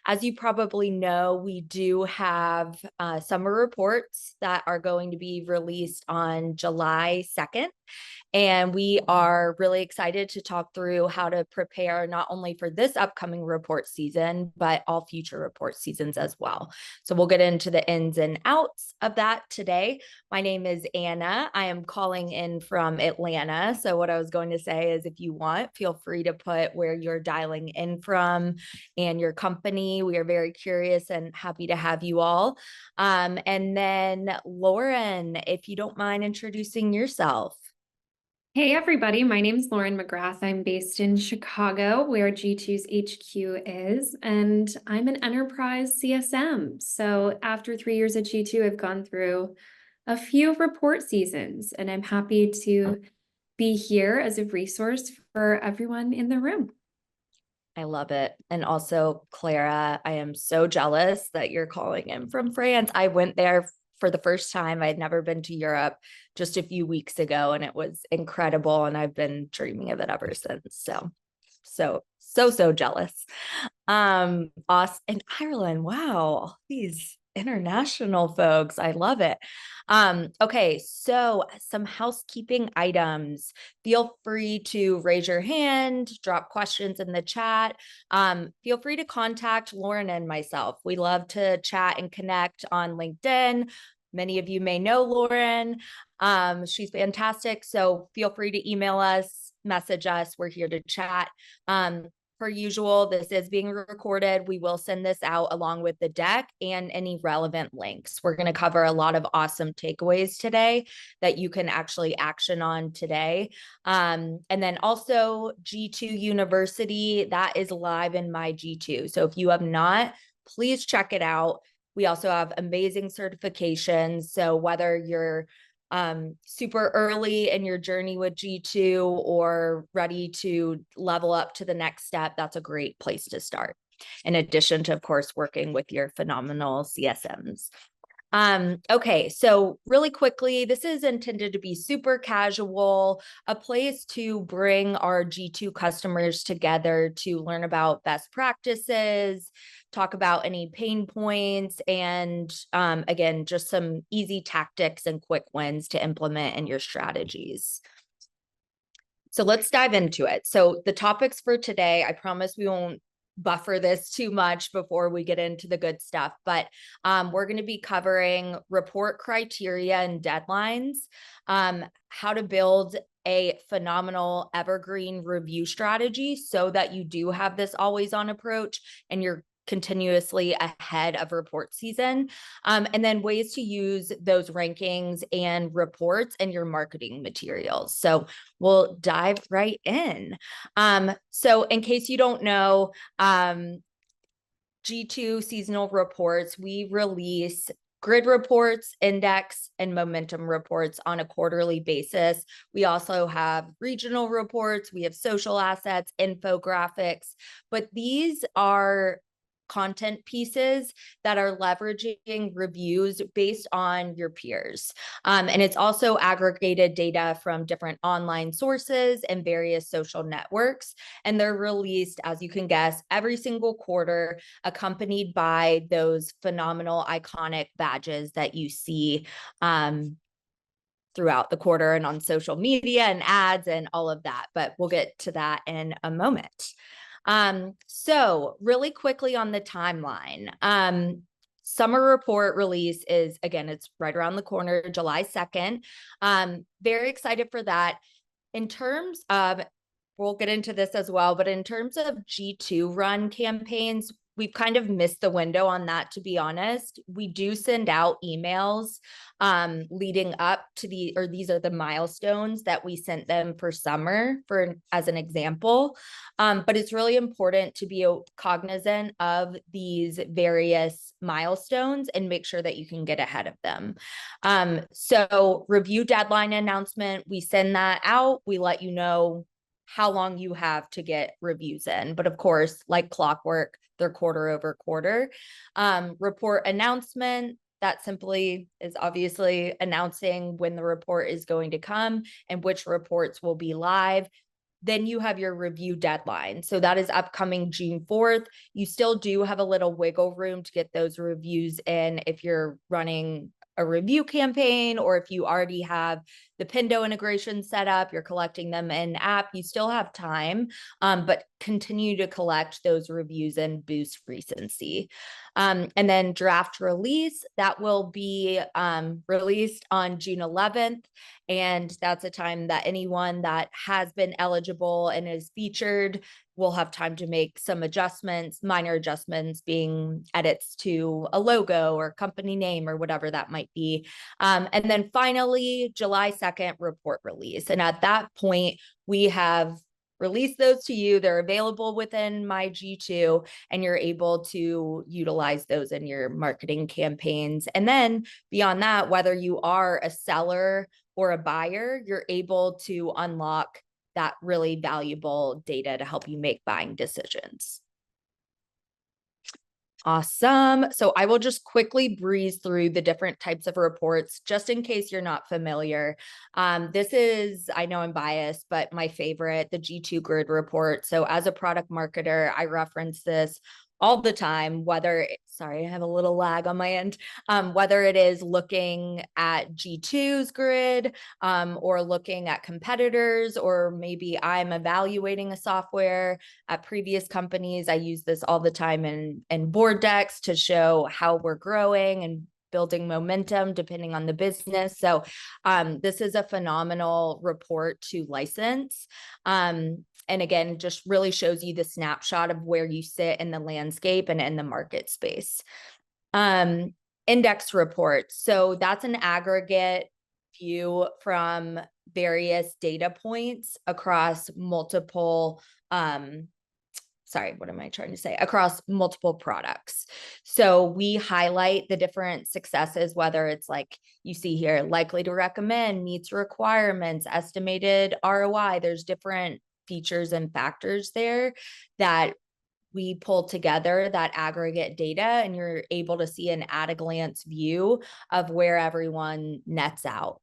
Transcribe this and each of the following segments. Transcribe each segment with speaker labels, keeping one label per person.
Speaker 1: As you probably know, we do have summer reports that are going to be released on July 2nd. And we are really excited to talk through how to prepare not only for this upcoming report season, but all future report seasons as well. So we'll get into the ins and outs of that today. My name is Anna. I am calling in from Atlanta. So what I was going to say is if you want, feel free to put where you're dialing in from and your company. We are very curious and happy to have you all. And then Lauren, if you don't mind introducing yourself.
Speaker 2: Hey everybody, my name is Lauren McGrath. I'm based in Chicago, where G2's HQ is, and I'm an enterprise CSM. So after 3 years at G2, I've gone through a few report seasons, and I'm happy to be here as a resource for everyone in the room.
Speaker 1: I love it. And also, Clara, I am so jealous that you're calling in from France. I went there for the first time. I had never been to Europe just a few weeks ago, and it was incredible. And I've been dreaming of it ever since. So jealous. Us in Ireland. Wow, all these international folks. I love it. Okay, so some housekeeping items. Feel free to raise your hand, drop questions in the chat. Feel free to contact Lauren and myself. We love to chat and connect on LinkedIn. Many of you may know Lauren. She's fantastic. So feel free to email us, message us. We're here to chat. Per usual, this is being recorded. We will send this out along with the deck and any relevant links. We're going to cover a lot of awesome takeaways today that you can actually action on today. And then also G2 University, that is live in my G2. So if you have not, please check it out. We also have amazing certifications. So whether you're super early in your journey with G2 or ready to level up to the next step, that's a great place to start. In addition to, of course, working with your phenomenal CSMs. Okay, so really quickly, this is intended to be super casual, a place to bring our G2 customers together to learn about best practices, talk about any pain points, and again, just some easy tactics and quick wins to implement in your strategies. So let's dive into it. So the topics for today, I promise we won't buffer this too much before we get into the good stuff, but we're going to be covering report criteria and deadlines, how to build a phenomenal evergreen review strategy so that you do have this always on approach and you're continuously ahead of report season, and then ways to use those rankings and reports in your marketing materials. So we'll dive right in. So in case you don't know, G2 seasonal reports, we release grid reports, index, and momentum reports on a quarterly basis. We also have regional reports, we have social assets, infographics, but these are content pieces that are leveraging reviews based on your peers. And it's also aggregated data from different online sources and various social networks. And they're released, as you can guess, every single quarter, accompanied by those phenomenal iconic badges that you see throughout the quarter and on social media and ads and all of that. But we'll get to that in a moment. So really quickly on the timeline, summer report release is, again, it's right around the corner, July 2nd. Very excited for that. In terms of, we'll get into this as well, but in terms of G2 run campaigns, we've kind of missed the window on that, to be honest. We do send out emails leading up to these are the milestones that we sent them for summer, as an example. But it's really important to be cognizant of these various milestones and make sure that you can get ahead of them. So review deadline announcement, we send that out. We let you know how long you have to get reviews in. But of course, like clockwork, they're quarter over quarter. Report announcement, that simply is obviously announcing when the report is going to come and which reports will be live. then you have your review deadline. So that is upcoming June 4th. You still do have a little wiggle room to get those reviews in if you're running a review campaign, or if you already have the Pindo integration set up, you're collecting them in app, you still have time, but continue to collect those reviews and boost recency. And then draft release, that will be released on June 11th. And that's a time that anyone that has been eligible and is featured will have time to make some adjustments, minor adjustments being edits to a logo or company name or whatever that might be. And then finally, July 2nd, report release. And at that point, we have released those to you. They're available within my G2, and you're able to utilize those in your marketing campaigns. And then beyond that, whether you are a seller or a buyer, you're able to unlock that really valuable data to help you make buying decisions. Awesome. So I will just quickly breeze through the different types of reports, just in case you're not familiar. This is, I know I'm biased, but my favorite, the G2 grid report. So as a product marketer, I reference this all the time, whether, sorry, I have a little lag on my end, whether it is looking at G2's grid, or looking at competitors, or maybe I'm evaluating a software at previous companies. I use this all the time in board decks to show how we're growing and building momentum depending on the business. So this is a phenomenal report to license. And again, just really shows you the snapshot of where you sit in the landscape and in the market space. Index reports. So that's an aggregate view from various data points across multiple, across multiple products. So we highlight the different successes, whether it's like you see here, likely to recommend, meets requirements, estimated ROI. There's different features and factors there that we pull together, that aggregate data, and you're able to see an at-a-glance view of where everyone nets out.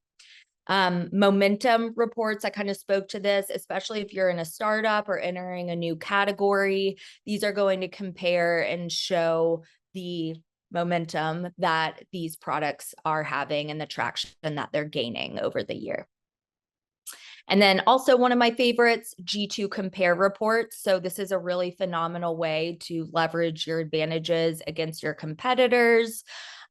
Speaker 1: Momentum reports, I kind of spoke to this, especially if you're in a startup or entering a new category. These are going to compare and show the momentum that these products are having and the traction that they're gaining over the year. And then also one of my favorites, G2 compare reports. So this is a really phenomenal way to leverage your advantages against your competitors,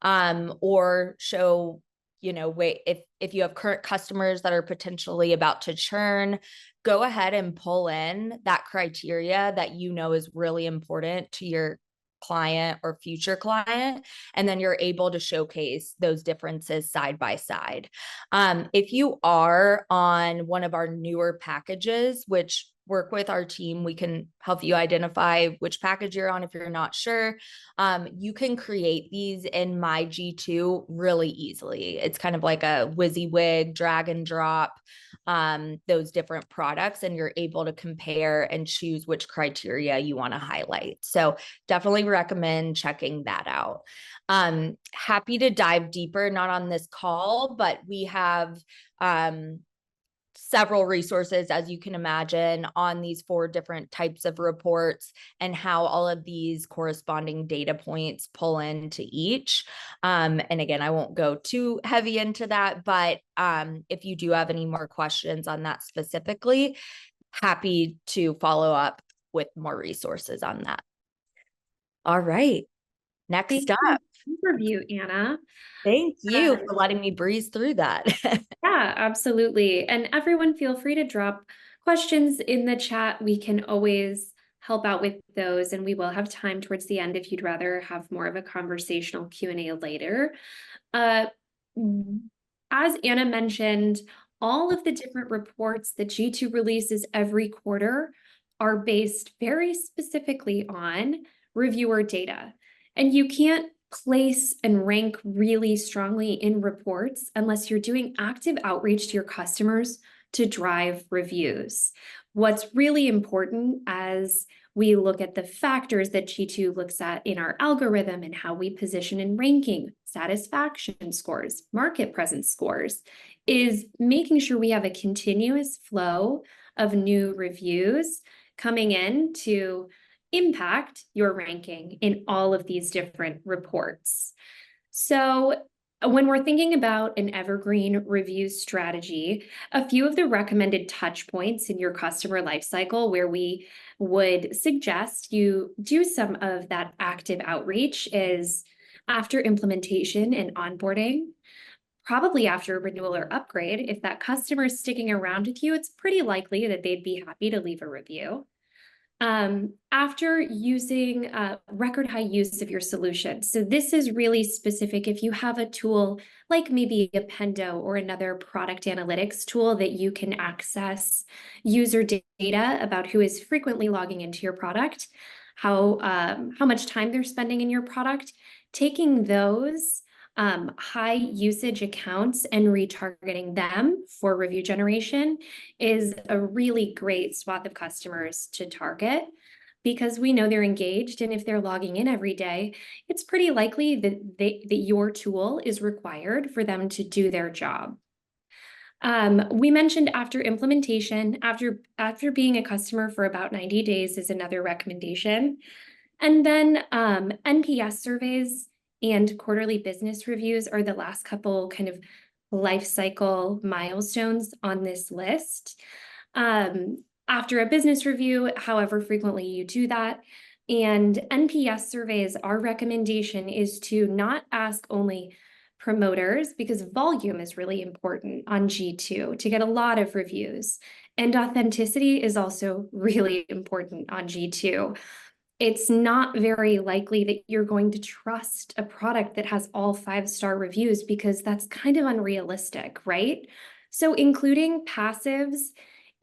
Speaker 1: or show, you know, if you have current customers that are potentially about to churn, go ahead and pull in that criteria that you know is really important to your client or future client, and then you're able to showcase those differences side by side. If you are on one of our newer packages, which work with our team, we can help you identify which package you're on if you're not sure. You can create these in my G2 really easily. It's kind of like a WYSIWYG, drag and drop those different products, and you're able to compare and choose which criteria you want to highlight. So definitely recommend checking that out. Happy to dive deeper, not on this call, but we have several resources, as you can imagine, on these 4 different types of reports and how all of these corresponding data points pull into each. And again, I won't go too heavy into that, but if you do have any more questions on that specifically, happy to follow up with more resources on that. All right, next up.
Speaker 2: Overview, Anna.
Speaker 1: Thank you for letting me breeze through that.
Speaker 2: Yeah, absolutely. And everyone feel free to drop questions in the chat. We can always help out with those, and we will have time towards the end if you'd rather have more of a conversational Q&A later. As Anna mentioned, all of the different reports that G2 releases every quarter are based very specifically on reviewer data. And you can't place and rank really strongly in reports unless you're doing active outreach to your customers to drive reviews. What's really important as we look at the factors that G2 looks at in our algorithm and how we position in ranking, satisfaction scores, market presence scores, is making sure we have a continuous flow of new reviews coming in to impact your ranking in all of these different reports. So when we're thinking about an evergreen review strategy, a few of the recommended touch points in your customer lifecycle where we would suggest you do some of that active outreach is after implementation and onboarding, probably after a renewal or upgrade. If that customer is sticking around with you, it's pretty likely that they'd be happy to leave a review. After using record high use of your solution. So this is really specific if you have a tool like maybe a Pendo or another product analytics tool that you can access user data about who is frequently logging into your product, how much time they're spending in your product, taking those high usage accounts and retargeting them for review generation is a really great swath of customers to target because we know they're engaged, and if they're logging in every day, it's pretty likely that your tool is required for them to do their job. We mentioned after implementation, after being a customer for about 90 days is another recommendation. And then NPS surveys and quarterly business reviews are the last couple kind of life cycle milestones on this list. After a business review, however frequently you do that, and NPS surveys, our recommendation is to not ask only promoters, because volume is really important on G2 to get a lot of reviews. And authenticity is also really important on G2. It's not very likely that you're going to trust a product that has all 5-star reviews because that's kind of unrealistic, right? So including passives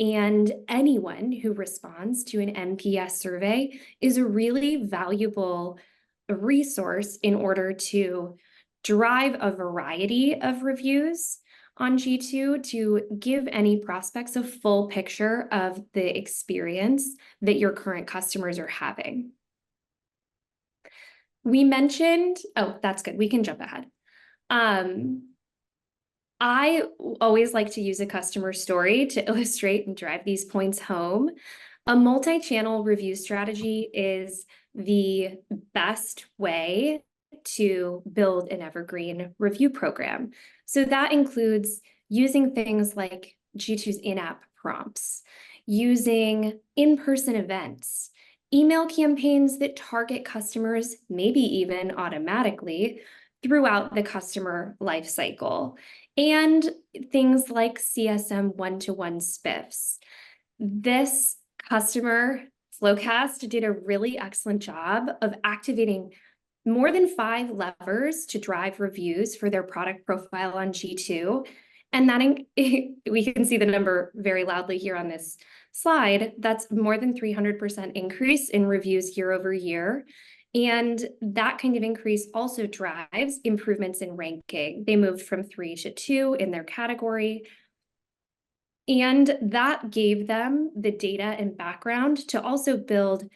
Speaker 2: and anyone who responds to an NPS survey is a really valuable resource in order to drive a variety of reviews on G2 to give any prospects a full picture of the experience that your current customers are having. We mentioned, oh, that's good. We can jump ahead. I always like to use a customer story to illustrate and drive these points home. A multi-channel review strategy is the best way to build an evergreen review program. So that includes using things like G2's in-app prompts, using in-person events, email campaigns that target customers, maybe even automatically, throughout the customer lifecycle, and things like CSM one-to-one spiffs. This customer Flowcast did a really excellent job of activating more than 5 levers to drive reviews for their product profile on G2. And that we can see the number very loudly here on this slide. That's more than 300% increase in reviews year over year. And that kind of increase also drives improvements in ranking. They moved from 3 to 2 in their category. And that gave them the data and background to also build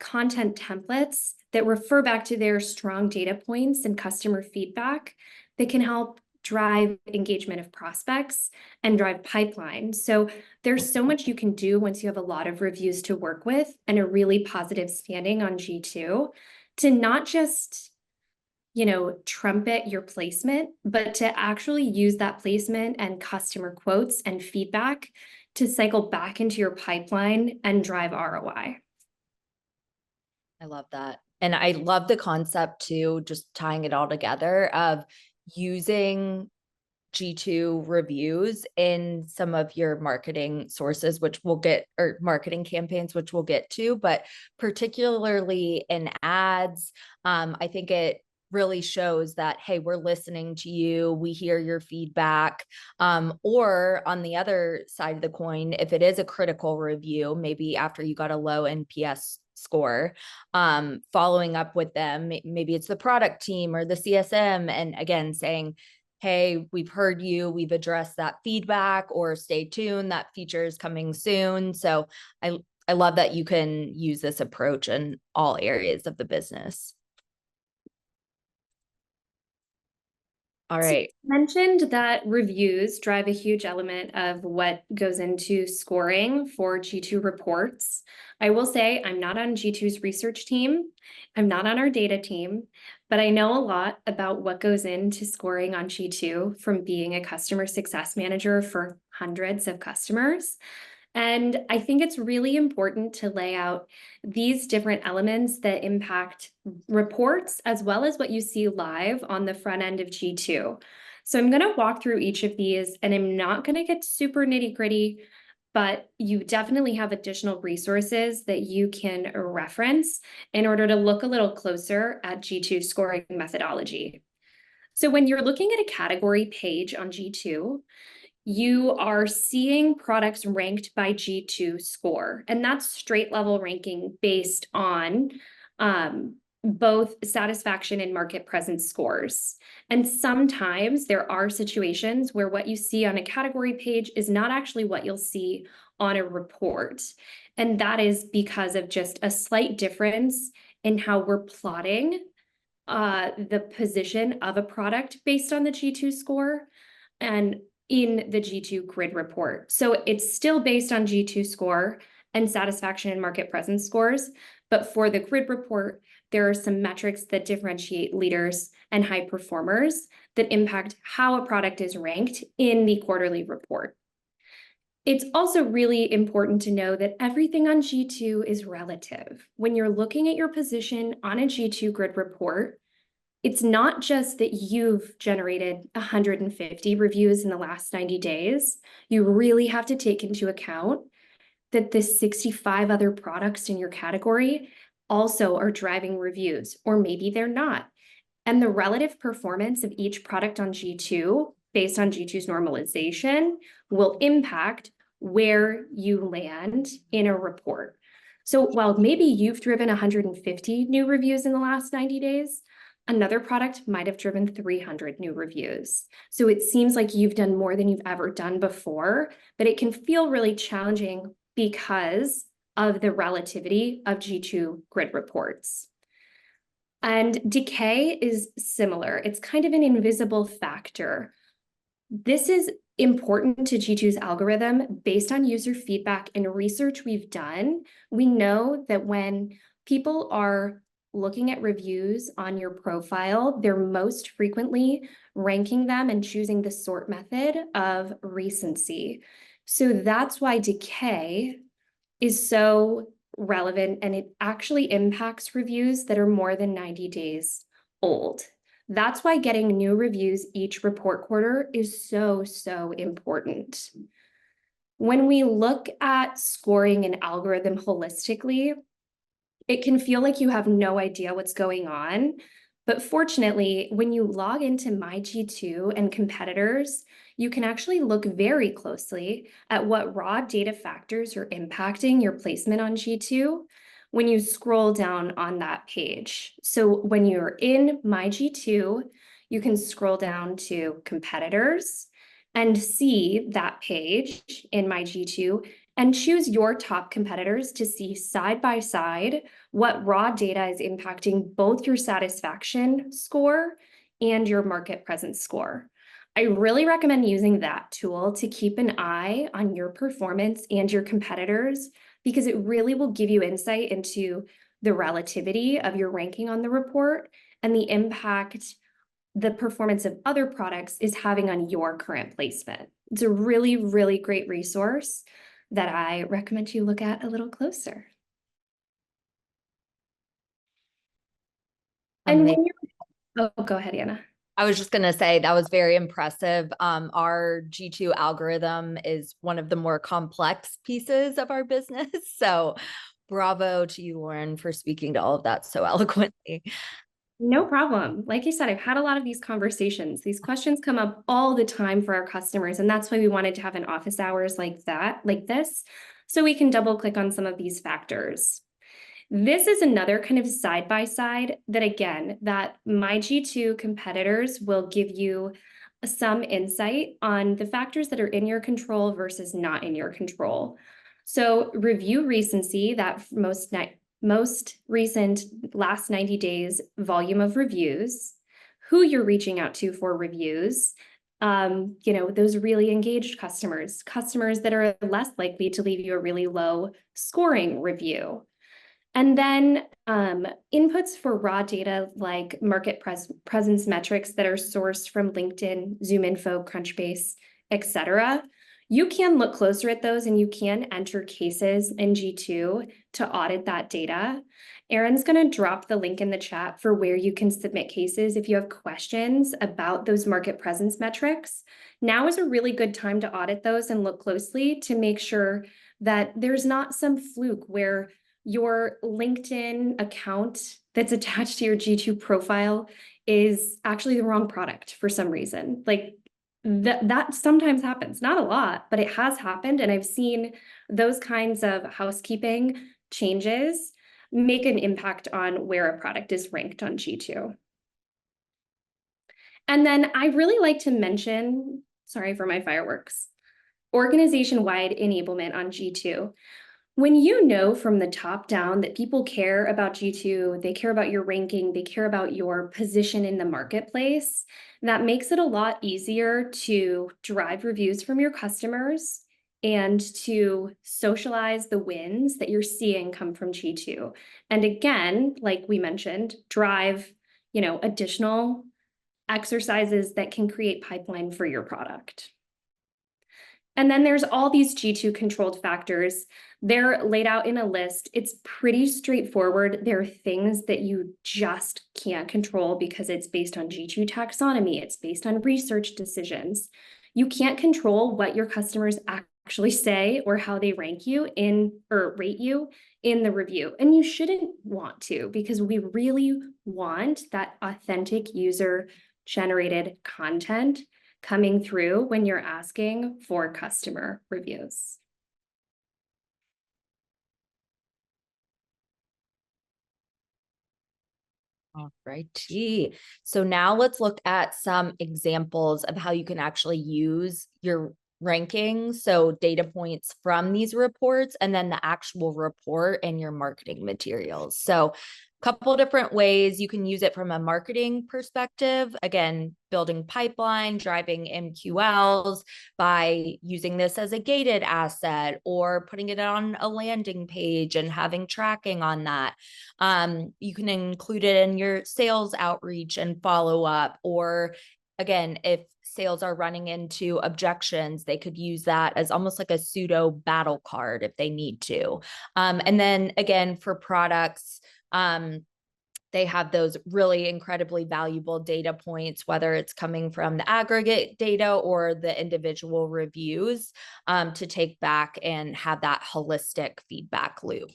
Speaker 2: content templates that refer back to their strong data points and customer feedback that can help drive engagement of prospects and drive pipeline. So there's so much you can do once you have a lot of reviews to work with and a really positive standing on G2 to not just, trumpet your placement, but to actually use that placement and customer quotes and feedback to cycle back into your pipeline and drive ROI.
Speaker 1: I love that. And I love the concept too, just tying it all together of using G2 reviews in some of your marketing sources, which we'll get, or marketing campaigns, which we'll get to, but particularly in ads, I think it really shows that, hey, we're listening to you, we hear your feedback. Or on the other side of the coin, if it is a critical review, maybe after you got a low NPS score, following up with them, maybe it's the product team or the CSM, and again, saying, hey, we've heard you, we've addressed that feedback, or stay tuned, that feature is coming soon. So I love that you can use this approach in all areas of the business. All
Speaker 2: So
Speaker 1: right.
Speaker 2: you mentioned that reviews drive a huge element of what goes into scoring for G2 reports. I will say I'm not on G2's research team. I'm not on our data team, but I know a lot about what goes into scoring on G2 from being a customer success manager for hundreds of customers. And I think it's really important to lay out these different elements that impact reports as well as what you see live on the front end of G2. So I'm going to walk through each of these, and I'm not going to get super nitty gritty, but you definitely have additional resources that you can reference in order to look a little closer at G2 scoring methodology. So when you're looking at a category page on G2, you are seeing products ranked by G2 score, and that's straight level ranking based on both satisfaction and market presence scores. And sometimes there are situations where what you see on a category page is not actually what you'll see on a report. And that is because of just a slight difference in how we're plotting the position of a product based on the G2 score and in the G2 grid report. So it's still based on G2 score and satisfaction and market presence scores, but for the grid report, there are some metrics that differentiate leaders and high performers that impact how a product is ranked in the quarterly report. It's also really important to know that everything on G2 is relative. When you're looking at your position on a G2 grid report, it's not just that you've generated 150 reviews in the last 90 days. You really have to take into account that the 65 other products in your category also are driving reviews, or maybe they're not. And the relative performance of each product on G2, based on G2's normalization, will impact where you land in a report. So while maybe you've driven 150 new reviews in the last 90 days, another product might have driven 300 new reviews. So it seems like you've done more than you've ever done before, but it can feel really challenging because of the relativity of G2 grid reports. And decay is similar. It's kind of an invisible factor. This is important to G2's algorithm based on user feedback and research we've done. We know that when people are looking at reviews on your profile, they're most frequently ranking them and choosing the sort method of recency. So that's why decay is so relevant, and it actually impacts reviews that are more than 90 days old. That's why getting new reviews each report quarter is so, so important. When we look at scoring an algorithm holistically, it can feel like you have no idea what's going on. But fortunately, when you log into My G2 and competitors, you can actually look very closely at what raw data factors are impacting your placement on G2 when you scroll down on that page. So when you're in My G2, you can scroll down to competitors and see that page in My G2 and choose your top competitors to see side by side what raw data is impacting both your satisfaction score and your market presence score. I really recommend using that tool to keep an eye on your performance and your competitors, because it really will give you insight into the relativity of your ranking on the report and the impact the performance of other products is having on your current placement. It's a really, really great resource that I recommend you look at a little closer. And when you're, oh, go ahead, Anna.
Speaker 1: I was just going to say that was very impressive. Our G2 algorithm is one of the more complex pieces of our business. So bravo to you, Lauren, for speaking to all of that so eloquently.
Speaker 2: No problem. Like I said, I've had a lot of these conversations. These questions come up all the time for our customers, and that's why we wanted to have an office hours like this, so we can double click on some of these factors. This is another kind of side-by-side that, again, that My G2 competitors will give you some insight on the factors that are in your control versus not in your control. So review recency, that most recent last 90 days volume of reviews, who you're reaching out to for reviews. Those really engaged customers that are less likely to leave you a really low scoring review. And then inputs for raw data like market presence metrics that are sourced from LinkedIn, ZoomInfo, Crunchbase, etc. You can look closer at those and you can enter cases in G2 to audit that data. Erin's going to drop the link in the chat for where you can submit cases if you have questions about those market presence metrics. Now is a really good time to audit those and look closely to make sure that there's not some fluke where your LinkedIn account that's attached to your G2 profile is actually the wrong product for some reason. Like that sometimes happens, not a lot, but it has happened. And I've seen those kinds of housekeeping changes make an impact on where a product is ranked on G2. And then I really like to mention, sorry for my fireworks, organization-wide enablement on G2. When you know from the top down that people care about G2, they care about your ranking, they care about your position in the marketplace, that makes it a lot easier to drive reviews from your customers and to socialize the wins that you're seeing come from G2. And again, like we mentioned, drive, additional exercises that can create pipeline for your product. And then there's all these G2 controlled factors. They're laid out in a list. It's pretty straightforward. There are things that you just can't control because it's based on G2 taxonomy. It's based on research decisions. You can't control what your customers actually say or how they rank you in or rate you in the review. And you shouldn't want to, because we really want that authentic user generated content coming through when you're asking for customer reviews.
Speaker 1: All righty. So now let's look at some examples of how you can actually use your rankings, so data points from these reports, and then the actual report in your marketing materials. So couple different ways you can use it from a marketing perspective. Again, building pipeline, driving MQLs by using this as a gated asset or putting it on a landing page and having tracking on that. You can include it in your sales outreach and follow up, or again, if sales are running into objections, they could use that as almost like a pseudo battle card if they need to. And then again, for products, they have those really incredibly valuable data points, whether it's coming from the aggregate data or the individual reviews, to take back and have that holistic feedback loop.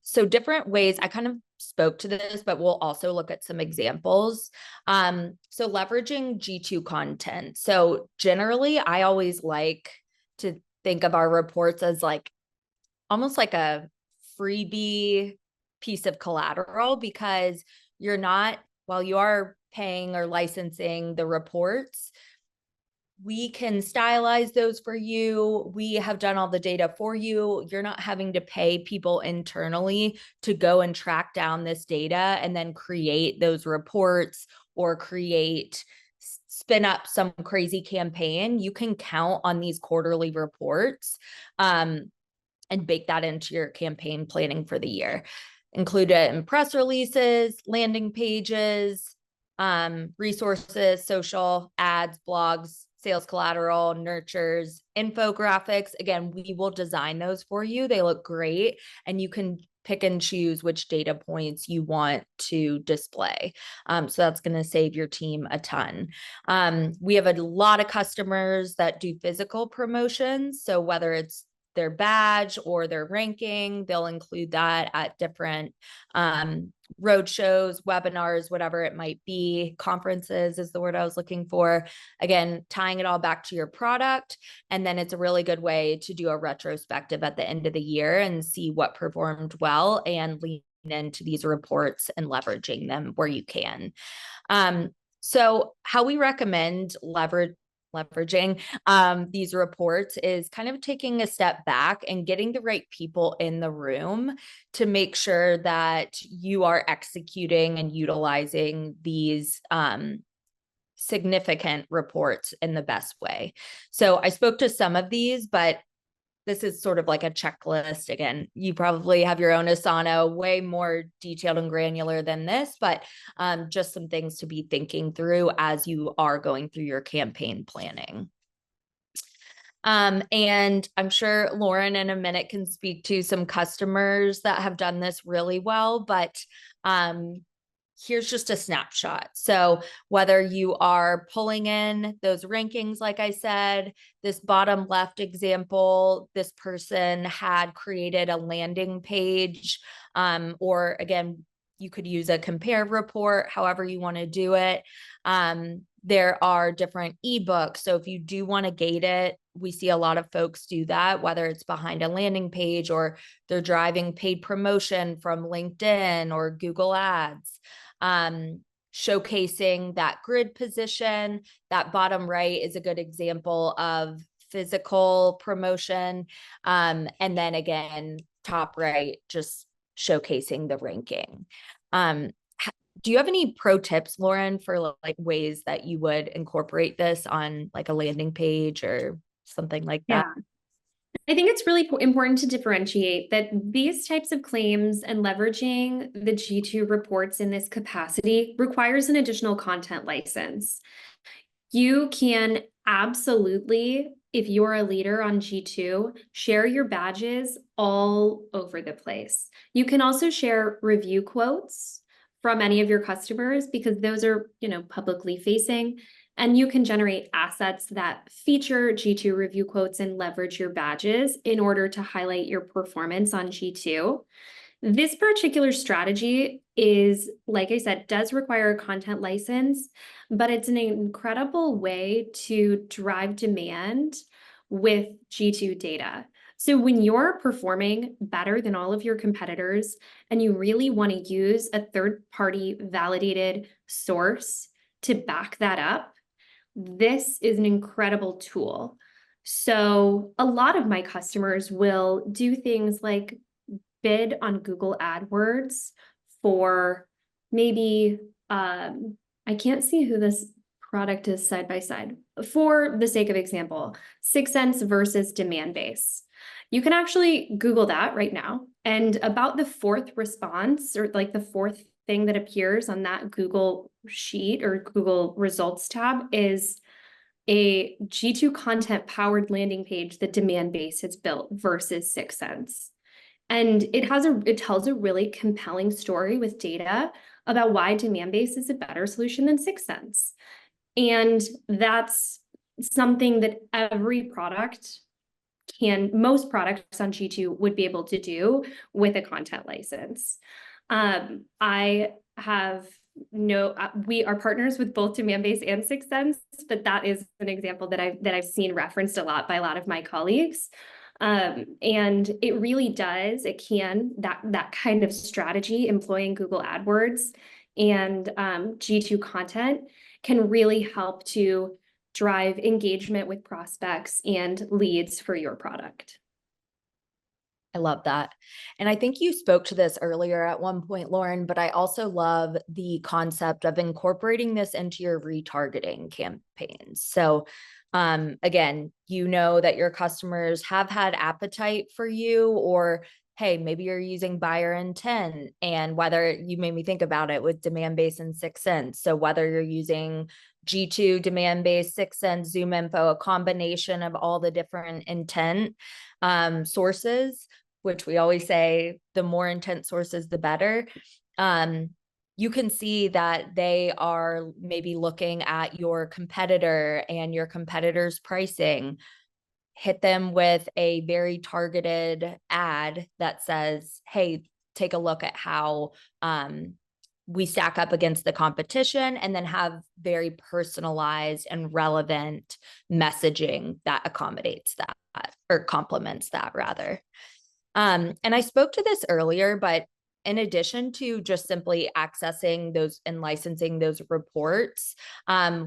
Speaker 1: So different ways, I kind of spoke to this, but we'll also look at some examples. So leveraging G2 content. So generally, I always like to think of our reports as like almost like a freebie piece of collateral, because you're not, while you are paying or licensing the reports, we can stylize those for you. We have done all the data for you. You're not having to pay people internally to go and track down this data and then create those reports or spin up some crazy campaign. You can count on these quarterly reports and bake that into your campaign planning for the year. Include it in press releases, landing pages, resources, social, ads, blogs, sales collateral, nurtures, infographics. Again, we will design those for you. They look great, and you can pick and choose which data points you want to display. So that's going to save your team a ton. We have a lot of customers that do physical promotions. So whether it's their badge or their ranking, they'll include that at different road shows, webinars, whatever it might be. Conferences is the word I was looking for. Again, tying it all back to your product. And then it's a really good way to do a retrospective at the end of the year and see what performed well and lean into these reports and leveraging them where you can. So how we recommend leveraging these reports is kind of taking a step back and getting the right people in the room to make sure that you are executing and utilizing these significant reports in the best way. So I spoke to some of these, but this is sort of like a checklist. Again, you probably have your own Asana, way more detailed and granular than this, but just some things to be thinking through as you are going through your campaign planning. And I'm sure Lauren in a minute can speak to some customers that have done this really well, but here's just a snapshot. So whether you are pulling in those rankings, like I said, this bottom left example, this person had created a landing page, or again, you could use a compare report, however you want to do it. There are different ebooks. So if you do want to gate it, we see a lot of folks do that, whether it's behind a landing page or they're driving paid promotion from LinkedIn or Google Ads. Showcasing that grid position. That bottom right is a good example of physical promotion. And then again, top right, just showcasing the ranking. Do you have any pro tips, Lauren, for like ways that you would incorporate this on like a landing page or something like that?
Speaker 2: Yeah. I think it's really important to differentiate that these types of claims and leveraging the G2 reports in this capacity requires an additional content license. You can absolutely, if you're a leader on G2, share your badges all over the place. You can also share review quotes from any of your customers because those are, publicly facing. And you can generate assets that feature G2 review quotes and leverage your badges in order to highlight your performance on G2. This particular strategy is, like I said, does require a content license, but it's an incredible way to drive demand with G2 data. So when you're performing better than all of your competitors and you really want to use a third-party validated source to back that up, this is an incredible tool. So a lot of my customers will do things like bid on Google AdWords for maybe, I can't see who this product is side by side. For the sake of example, 6 cents versus demand base. You can actually Google that right now. And about the fourth response or like the fourth thing that appears on that Google sheet or Google results tab is a G2 content powered landing page that demand base has built versus 6 cents. And it tells a really compelling story with data about why demand base is a better solution than 6 cents. And that's something that most products on G2 would be able to do with a content license. We are partners with both demand base and 6 cents, but that is an example that I've seen referenced a lot by a lot of my colleagues. And it really does, that kind of strategy employing Google AdWords and G2 content can really help to drive engagement with prospects and leads for your product.
Speaker 1: I love that. And I think you spoke to this earlier at one point, Lauren, but I also love the concept of incorporating this into your retargeting campaigns. So again, you know that your customers have had appetite for you, or hey, maybe you're using buyer intent, and whether you made me think about it with demand base and 6 cents. So whether you're using G2 demand base, 6 cents, Zoom info, a combination of all the different intent sources, which we always say the more intent sources, the better. You can see that they are maybe looking at your competitor and your competitor's pricing. Hit them with a very targeted ad that says, hey, take a look at how we stack up against the competition, and then have very personalized and relevant messaging that accommodates that or complements that rather. And I spoke to this earlier, but in addition to just simply accessing those and licensing those reports,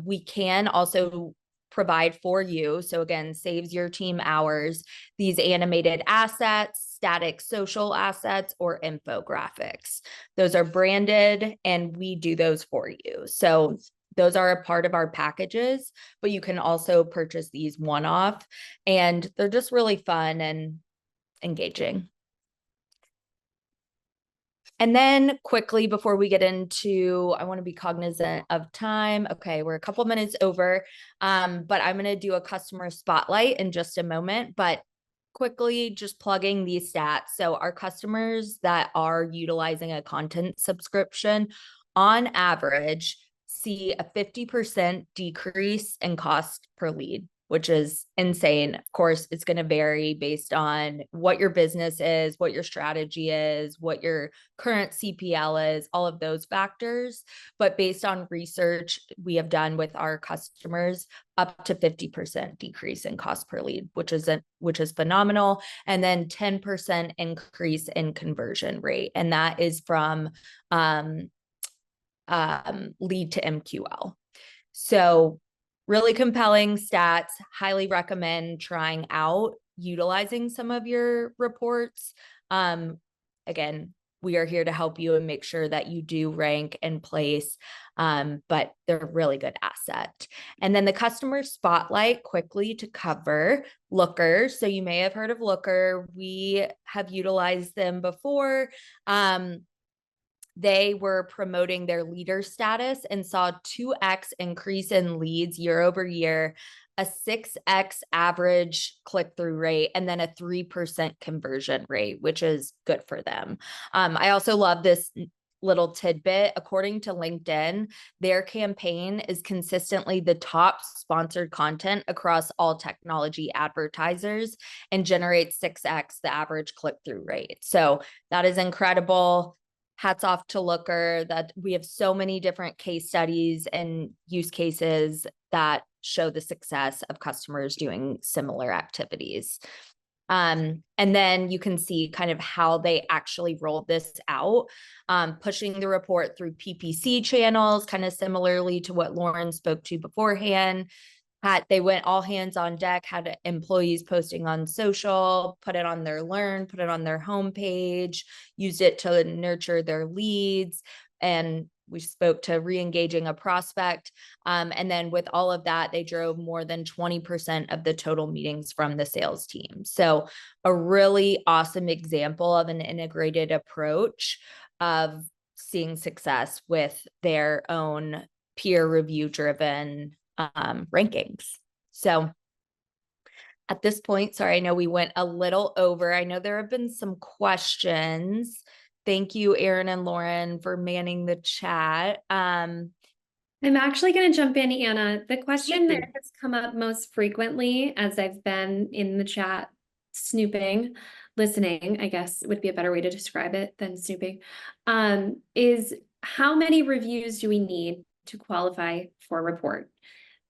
Speaker 1: we can also provide for you. So again, saves your team hours, these animated assets, static social assets, or infographics. Those are branded and we do those for you. So those are a part of our packages, but you can also purchase these one-off, and they're just really fun and engaging. And then quickly before we get into, I want to be cognizant of time. Okay, we're a couple minutes over, but I'm going to do a customer spotlight in just a moment. But quickly, just plugging these stats. So our customers that are utilizing a content subscription, on average, see a 50% decrease in cost per lead, which is insane. Of course, it's going to vary based on what your business is, what your strategy is, what your current CPL is, all of those factors. But based on research we have done with our customers, up to 50% decrease in cost per lead, which is phenomenal. And then 10% increase in conversion rate. And that is from lead to MQL. So really compelling stats. Highly recommend trying out utilizing some of your reports. Again, we are here to help you and make sure that you do rank and place, but they're a really good asset. And then the customer spotlight, quickly to cover Looker. So you may have heard of Looker. We have utilized them before. They were promoting their leader status and saw 2x increase in leads year over year, a 6x average click-through rate, and then a 3% conversion rate, which is good for them. I also love this little tidbit. According to LinkedIn, their campaign is consistently the top sponsored content across all technology advertisers and generates 6x the average click-through rate. So that is incredible. Hats off to Looker. That we have so many different case studies and use cases that show the success of customers doing similar activities. And then you can see kind of how they actually rolled this out, pushing the report through PPC channels, kind of similarly to what Lauren spoke to beforehand. They went all hands on deck, had employees posting on social, put it on their Learn, put it on their homepage, used it to nurture their leads. And we spoke to re-engaging a prospect. And then with all of that, they drove more than 20% of the total meetings from the sales team. So a really awesome example of an integrated approach of seeing success with their own peer review driven rankings. So at this point, sorry, I know we went a little over. I know there have been some questions. Thank you, Erin and Lauren, for manning the chat.
Speaker 2: I'm actually going to jump in, Anna. The question that has come up most frequently as I've been in the chat snooping, listening, I guess would be a better way to describe it than snooping, is how many reviews do we need to qualify for a report?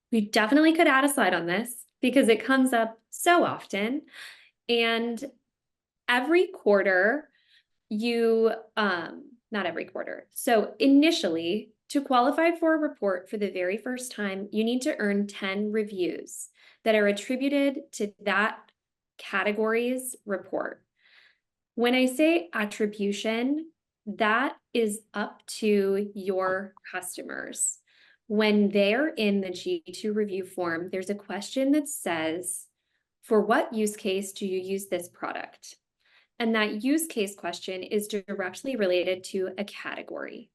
Speaker 2: We definitely could add a slide on this because it comes up so often. And every quarter, not every quarter. So initially, to qualify for a report for the very first time, you need to earn 10 reviews that are attributed to that category's report. When I say attribution, that is up to your customers. When they're in the G2 review form, there's a question that says, for what use case do you use this product? And that use case question is directly related to a category.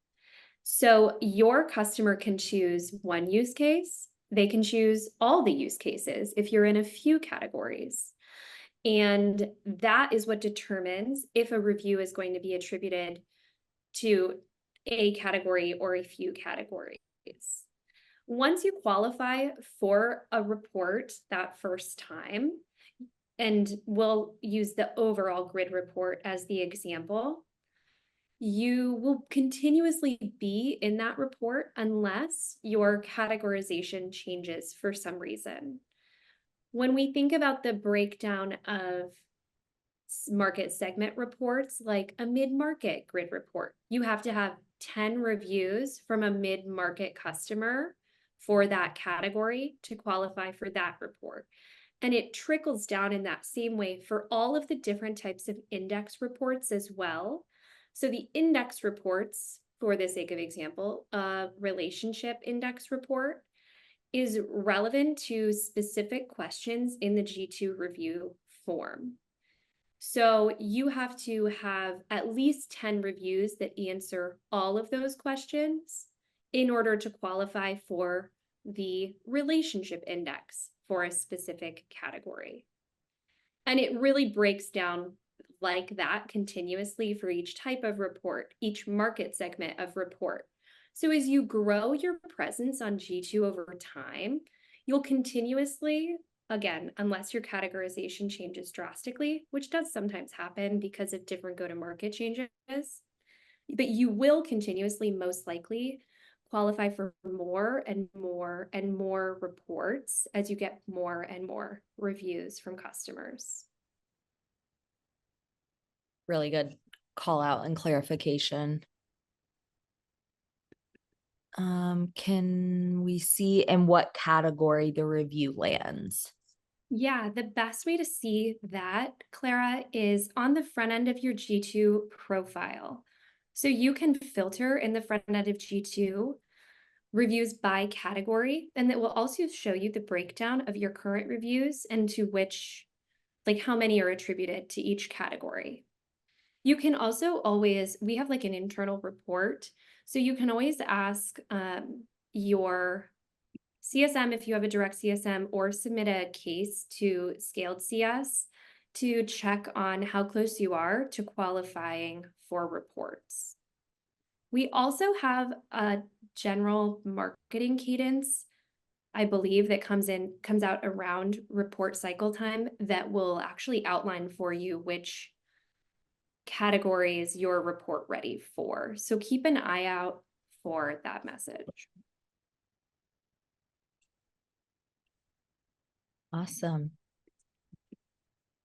Speaker 2: So your customer can choose one use case. They can choose all the use cases if you're in a few categories. And that is what determines if a review is going to be attributed to a category or a few categories. Once you qualify for a report that first time, and we'll use the overall grid report as the example, you will continuously be in that report unless your categorization changes for some reason. When we think about the breakdown of market segment reports, like a mid-market grid report, you have to have 10 reviews from a mid-market customer for that category to qualify for that report. And it trickles down in that same way for all of the different types of index reports as well. So the index reports, for the sake of example, a relationship index report is relevant to specific questions in the G2 review form. So you have to have at least 10 reviews that answer all of those questions in order to qualify for the relationship index for a specific category. And it really breaks down like that continuously for each type of report, each market segment of report. So as you grow your presence on G2 over time, you'll continuously, again, unless your categorization changes drastically, which does sometimes happen because of different go-to-market changes, but you will continuously, most likely, qualify for more and more and more reports as you get more and more reviews from customers.
Speaker 1: Really good call out and clarification. Can we see in what category the review lands?
Speaker 2: Yeah, the best way to see that, Clara, is on the front end of your G2 profile. So you can filter in the front end of G2 reviews by category, and it will also show you the breakdown of your current reviews and to which, like how many are attributed to each category. You can also always, we have like an internal report, so you can always ask your CSM, if you have a direct CSM, or submit a case to Scaled CS to check on how close you are to qualifying for reports. We also have a general marketing cadence, I believe, that comes out around report cycle time that will actually outline for you which categories your report ready for. So keep an eye out for that message.
Speaker 1: Awesome.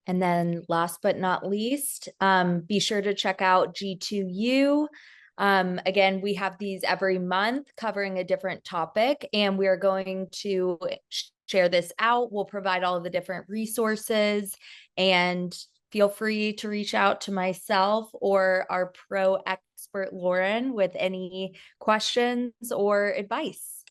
Speaker 1: And then last but not least, be sure to check out G2U. Again, we have these every month covering a different topic, and we are going to share this out. We'll provide all of the different resources, and feel free to reach out to myself or our pro expert Lauren with any questions or advice.